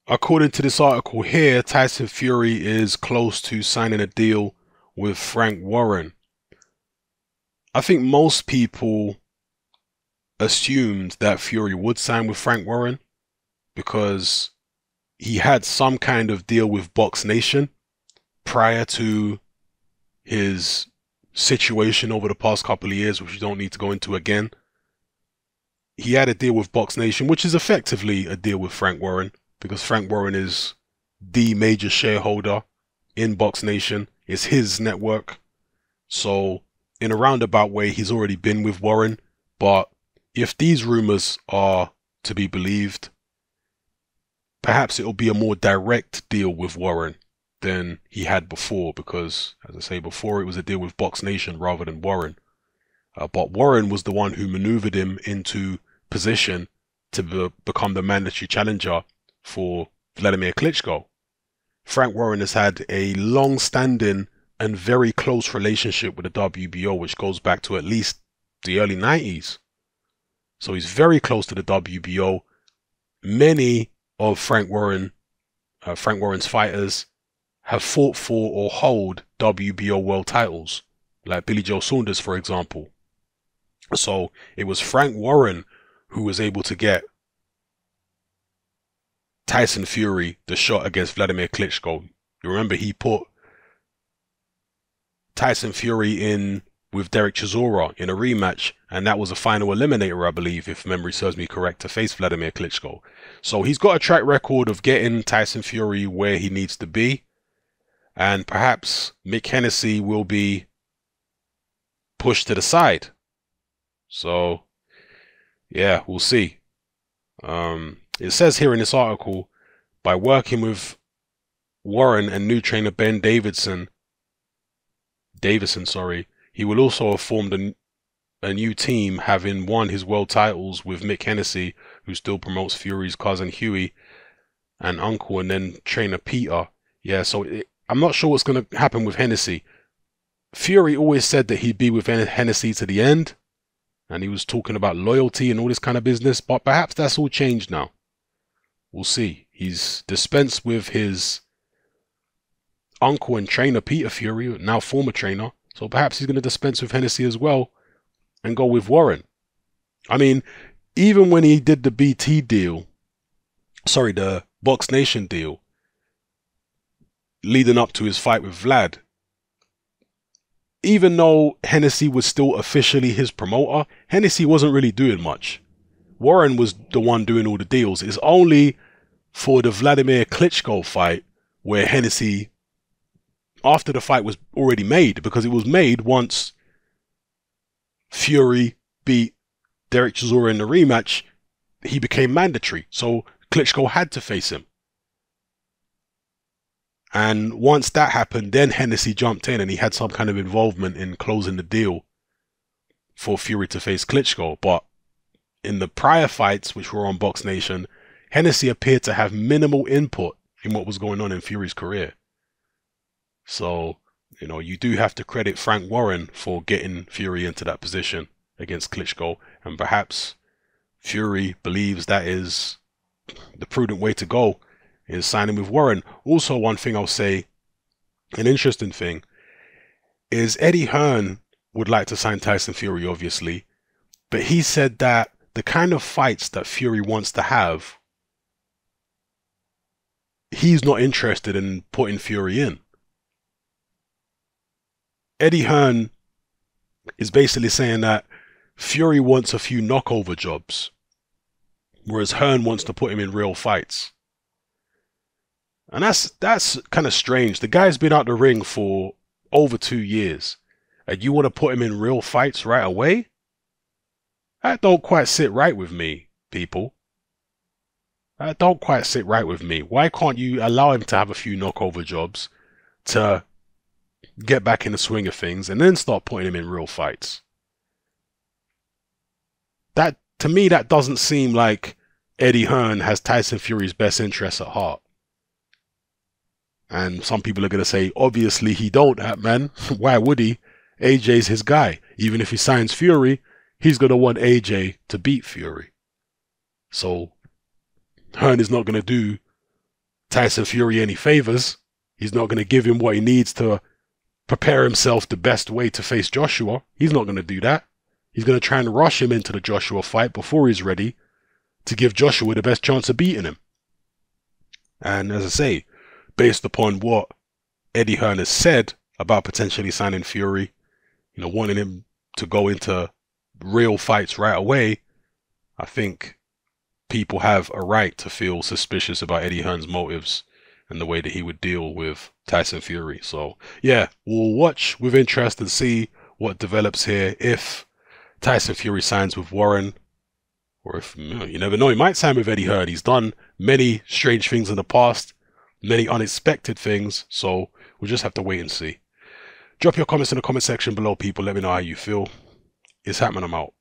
According to this article here, Tyson Fury is close to signing a deal with Frank Warren. I think most people assumed that Fury would sign with Frank Warren because he had some kind of deal with Box Nation prior to his situation over the past couple of years, which we don't need to go into again. He had a deal with Box Nation, which is effectively a deal with Frank Warren, because Frank Warren is the major shareholder in Box Nation. It's his network. So in a roundabout way, he's already been with Warren. But if these rumors are to be believed, perhaps it'll be a more direct deal with Warren than he had before, because, as I say, before it was a deal with Box Nation rather than Warren. But Warren was the one who maneuvered him into position to become the mandatory challenger for Vladimir Klitschko. Frank Warren has had a long-standing and very close relationship with the WBO, which goes back to at least the early 90s. So he's very close to the WBO. Many of Frank Warren's fighters have fought for or hold WBO world titles, like Billy Joe Saunders, for example. So it was Frank Warren who was able to get Tyson Fury the shot against Vladimir Klitschko. You remember he put Tyson Fury in with Derek Chisora in a rematch, and that was a final eliminator, I believe, if memory serves me correct, to face Vladimir Klitschko. So he's got a track record of getting Tyson Fury where he needs to be, and perhaps Mick Hennessy will be pushed to the side. So yeah, we'll see. It says here in this article, by working with Warren and new trainer Ben Davison, he will also have formed a new team, having won his world titles with Mick Hennessy, who still promotes Fury's cousin Huey and uncle, and then trainer Peter. Yeah, so I'm not sure what's going to happen with Hennessy. Fury always said that he'd be with Hennessy to the end, and he was talking about loyalty and all this kind of business, but perhaps that's all changed now. We'll see. He's dispensed with his uncle and trainer Peter Fury, now former trainer, so perhaps he's going to dispense with Hennessy as well and go with Warren. I mean, even when he did the the Box Nation deal, leading up to his fight with Vlad, even though Hennessy was still officially his promoter, Hennessy wasn't really doing much. Warren was the one doing all the deals. It's only for the Vladimir Klitschko fight where Hennessy, after the fight was already made, because it was made once Fury beat Derek Chisora in the rematch, he became mandatory. So Klitschko had to face him. And once that happened, then Hennessy jumped in and he had some kind of involvement in closing the deal for Fury to face Klitschko. But in the prior fights, which were on Box Nation, Hennessy appeared to have minimal input in what was going on in Fury's career. So, you know, you do have to credit Frank Warren for getting Fury into that position against Klitschko. And perhaps Fury believes that is the prudent way to go, is signing with Warren. Also, one thing I'll say, an interesting thing, is Eddie Hearn would like to sign Tyson Fury, obviously, but he said that the kind of fights that Fury wants to have, he's not interested in putting Fury in. Eddie Hearn is basically saying that Fury wants a few knockover jobs, whereas Hearn wants to put him in real fights. And that's kind of strange. The guy's been out the ring for over 2 years, and you want to put him in real fights right away? That don't quite sit right with me, people. That don't quite sit right with me. Why can't you allow him to have a few knockover jobs to get back in the swing of things and then start putting him in real fights? That, to me, that doesn't seem like Eddie Hearn has Tyson Fury's best interests at heart. And some people are going to say, obviously he don't, man. Why would he? AJ's his guy. Even if he signs Fury, he's going to want AJ to beat Fury. So Hearn is not going to do Tyson Fury any favors. He's not going to give him what he needs to prepare himself the best way to face Joshua. He's not going to do that. He's going to try and rush him into the Joshua fight before he's ready to give Joshua the best chance of beating him. And as I say, based upon what Eddie Hearn has said about potentially signing Fury, wanting him to go into real fights right away, I think people have a right to feel suspicious about Eddie Hearn's motives and the way that he would deal with Tyson Fury. So yeah, we'll watch with interest and see what develops here. If Tyson Fury signs with Warren, or if, you never know, he might sign with Eddie Hearn. He's done many strange things in the past, many unexpected things, so we'll just have to wait and see. Drop your comments in the comment section below, people. Let me know how you feel. It's happening. I'm out.